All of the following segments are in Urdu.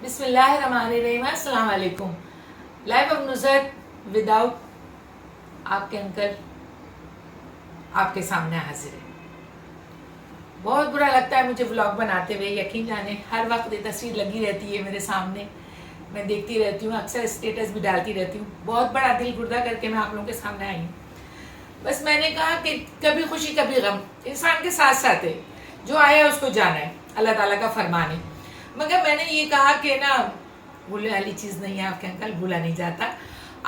بسم اللہ الرحمن الرحیم. السلام علیکم. لائف آف نصرت وداؤٹ آپ کے انکل آپ کے سامنے حاضر ہے. بہت برا لگتا ہے مجھے ولاگ بناتے ہوئے. یقین جانے ہر وقت یہ تصویر لگی رہتی ہے میرے سامنے, میں دیکھتی رہتی ہوں, اکثر اسٹیٹس بھی ڈالتی رہتی ہوں. بہت بڑا دل گردہ کر کے میں آپ لوگوں کے سامنے آئی ہوں. بس میں نے کہا کہ کبھی خوشی کبھی غم انسان کے ساتھ ساتھ ہے, جو آیا اس کو جانا ہے, اللہ تعالیٰ کا فرمان ہے. مگر میں نے یہ کہا کہ نا بھولنے والی چیز نہیں ہے, آپ کے انکل بھولا نہیں جاتا.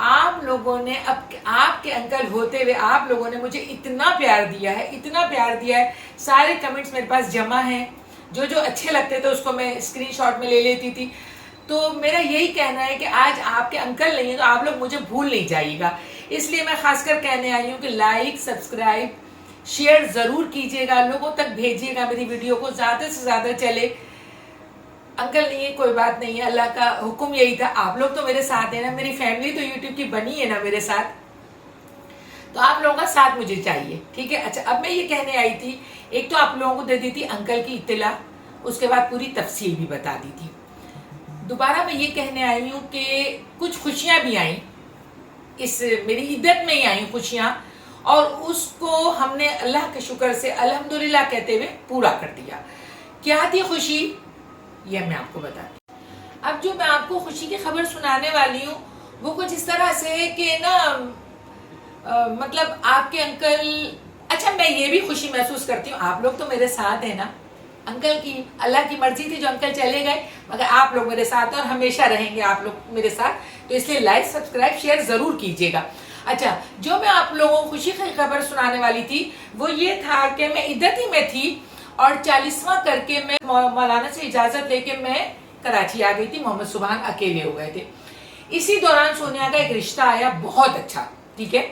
آپ لوگوں نے اب آپ کے انکل ہوتے ہوئے آپ لوگوں نے مجھے اتنا پیار دیا ہے, اتنا پیار دیا ہے. سارے کمنٹس میرے پاس جمع ہیں, جو اچھے لگتے تھے اس کو میں اسکرین شاٹ میں لے لیتی تھی. تو میرا یہی کہنا ہے کہ آج آپ کے انکل نہیں ہیں تو آپ لوگ مجھے بھول نہیں جائیے گا. اس لیے میں خاص کر کہنے آئی ہوں کہ لائک, سبسکرائب, شیئر ضرور کیجیے گا, لوگوں تک بھیجیے گا میری ویڈیو کو, زیادہ سے زیادہ چلے. انکل نہیں ہے کوئی بات نہیں ہے, اللہ کا حکم یہی تھا. آپ لوگ تو میرے ساتھ ہیں نا, میری فیملی تو یوٹیوب کی بنی ہے نا میرے ساتھ, تو آپ لوگوں کا ساتھ مجھے چاہیے, ٹھیک ہے. اچھا, اب میں یہ کہنے آئی تھی, ایک تو آپ لوگوں کو دے دی تھی انکل کی اطلاع, اس کے بعد پوری تفصیل بھی بتا دی تھی. دوبارہ میں یہ کہنے آئی ہوں کہ کچھ خوشیاں بھی آئیں, اس میری عیدت میں ہی آئیں خوشیاں, اور اس کو ہم نے اللہ کے شکر سے الحمدللہ کہتے ہوئے پورا کر دیا. کیا تھی خوشی, یہ میں آپ کو بتاتی ہوں. اب جو میں آپ کو خوشی کی خبر سنانے والی ہوں وہ کچھ اس طرح سے ہے کہ نا مطلب آپ کے انکل, اچھا میں یہ بھی خوشی محسوس کرتی ہوں, آپ لوگ تو میرے ساتھ ہیں نا. انکل کی اللہ کی مرضی تھی جو انکل چلے گئے, مگر آپ لوگ میرے ساتھ ہیں اور ہمیشہ رہیں گے آپ لوگ میرے ساتھ, تو اس لیے لائک, سبسکرائب, شیئر ضرور کیجیے گا. اچھا, جو میں آپ لوگوں کو خوشی کی خبر سنانے والی تھی وہ یہ تھا کہ میں عیدت ہی میں تھی اور 40واں کر کے میں مولانا سے اجازت لے کے میں کراچی آ گئی تھی. محمد سبحان اکیلے ہو گئے تھے. اسی دوران سونیا کا ایک رشتہ آیا, بہت اچھا, ٹھیک ہے,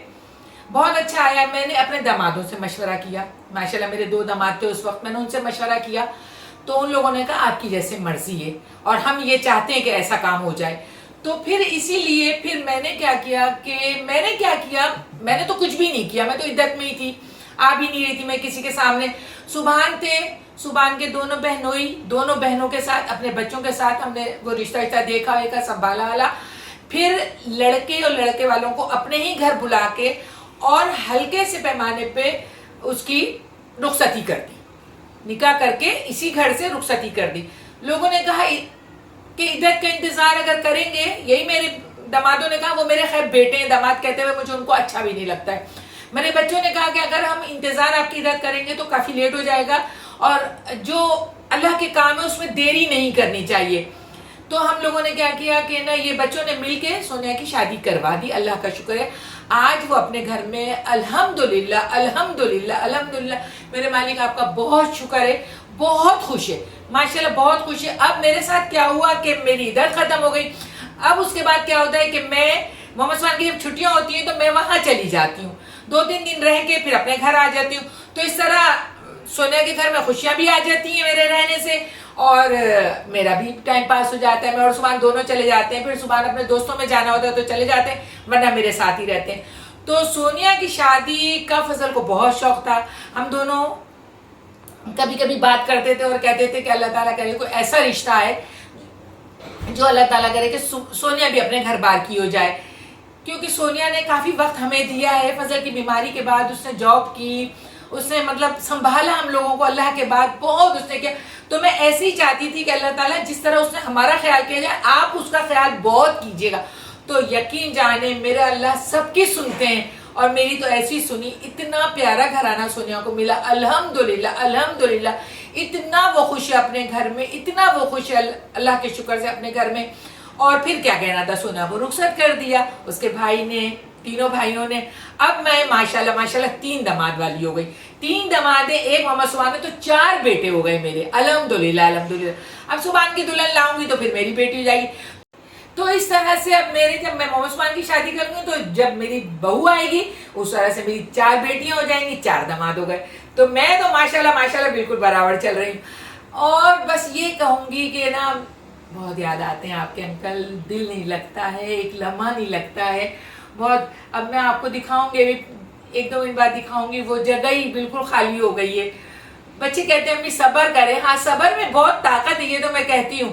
بہت اچھا آیا. میں نے اپنے دامادوں سے مشورہ کیا, ماشاءاللہ میرے 2 داماد تھے اس وقت, میں نے ان سے مشورہ کیا تو ان لوگوں نے کہا آپ کی جیسے مرضی ہے اور ہم یہ چاہتے ہیں کہ ایسا کام ہو جائے. تو پھر اسی لیے پھر میں نے کیا کیا میں نے تو کچھ بھی نہیں کیا, میں تو عدت میں ہی تھی, آ بھی نہیں رہی تھی میں کسی کے سامنے. سبحان تھے, سبحان کے دونوں بہنوں کے ساتھ, اپنے بچوں کے ساتھ ہم نے وہ رشتہ دیکھا سنبھالا. پھر لڑکے اور لڑکے والوں کو اپنے ہی گھر بلا کے اور ہلکے سے پیمانے پہ اس کی رخصتی کر دی, نکاح کر کے اسی گھر سے رخصتی کر دی. لوگوں نے کہا کہ عدت کا انتظار اگر کریں گے, یہی میرے دامادوں نے کہا, وہ میرے خیر بیٹے ہیں, داماد کہتے ہوئے مجھے ان کو اچھا بھی نہیں لگتا ہے. میرے بچوں نے کہا کہ اگر ہم انتظار آپ کی عدت کریں گے تو کافی لیٹ ہو جائے گا اور جو اللہ کے کام ہے اس میں دیری نہیں کرنی چاہیے. تو ہم لوگوں نے کیا کیا کہ نا یہ بچوں نے مل کے سونیا کی شادی کروا دی. اللہ کا شکر ہے آج وہ اپنے گھر میں الحمدللہ الحمدللہ الحمدللہ. میرے مالک آپ کا بہت شکر ہے, بہت خوش ہے, ماشاءاللہ بہت خوش ہے. اب میرے ساتھ کیا ہوا کہ میری عدت ختم ہو گئی. اب اس کے بعد کیا ہوتا ہے کہ میں محمد سبحان کی جب چھٹیاں ہوتی ہیں تو میں وہاں چلی جاتی ہوں, 2-3 دن رہ کے پھر اپنے گھر آ جاتی ہوں. تو اس طرح سونیا کے گھر میں خوشیاں بھی آ جاتی ہیں میرے رہنے سے, اور میرا بھی ٹائم پاس ہو جاتا ہے. میں اور سبحان دونوں چلے جاتے ہیں, پھر سبحان اپنے دوستوں میں جانا ہوتا ہے تو چلے جاتے ہیں, ورنہ میرے ساتھ ہی رہتے ہیں. تو سونیا کی شادی کا فضل کو بہت شوق تھا. ہم دونوں کبھی کبھی بات کرتے تھے اور کہتے تھے کہ اللہ تعالیٰ کرے کوئی ایسا رشتہ ہے جو اللہ تعالیٰ کرے کہ سونیا بھی اپنے گھر بار کی ہو جائے. کیونکہ سونیا نے کافی وقت ہمیں دیا ہے. فضل کی بیماری کے بعد اس نے جاب کی, اس نے مطلب سنبھالا ہم لوگوں کو, اللہ کے بعد بہت اس نے کیا. تو میں ایسے ہی چاہتی تھی کہ اللہ تعالیٰ جس طرح اس نے ہمارا خیال کیا جائے آپ اس کا خیال بہت کیجیے گا. تو یقین جانے میرا اللہ سب کی سنتے ہیں, اور میری تو ایسی سنی. اتنا پیارا گھرانہ سونیا کو ملا, الحمدللہ الحمدللہ. اتنا وہ خوش ہے اپنے گھر میں, اتنا وہ خوش ہے اللہ کے شکر سے اپنے گھر میں. اور پھر کیا کہنا تھا, سونیا کو رخصت کر دیا اس کے بھائی نے, تینوں بھائیوں نے. اب میں ماشاءاللہ ماشاءاللہ 3 داماد والی ہو گئی. 3 داماد, ایک محمد سبحان ہے, تو 4 بیٹے ہو گئے میرے, الحمدللہ الحمدللہ. اب سبحان کی دلہن لاؤں گی تو پھر میری بیٹی ہو جائے گی. تو اس طرح سے اب جب میں محمد سبحان کی شادی کروں گی تو جب میری بہو آئے گی اس طرح سے میری 4 بیٹیاں ہو جائیں گی, 4 داماد ہو گئے. تو میں تو ماشاءاللہ ماشاءاللہ بالکل برابر چل رہی ہوں. اور بس یہ کہوں گی کہ نا بہت یاد آتے ہیں آپ کے انکل, دل نہیں لگتا ہے, ایک لمحہ نہیں لگتا ہے بہت. اب میں آپ کو دکھاؤں گی, 1-2 دن بعد دکھاؤں گی, وہ جگہ ہی بالکل خالی ہو گئی ہے. بچے کہتے ہیں امی صبر کرے, ہاں صبر میں بہت طاقت ہے, یہ تو میں کہتی ہوں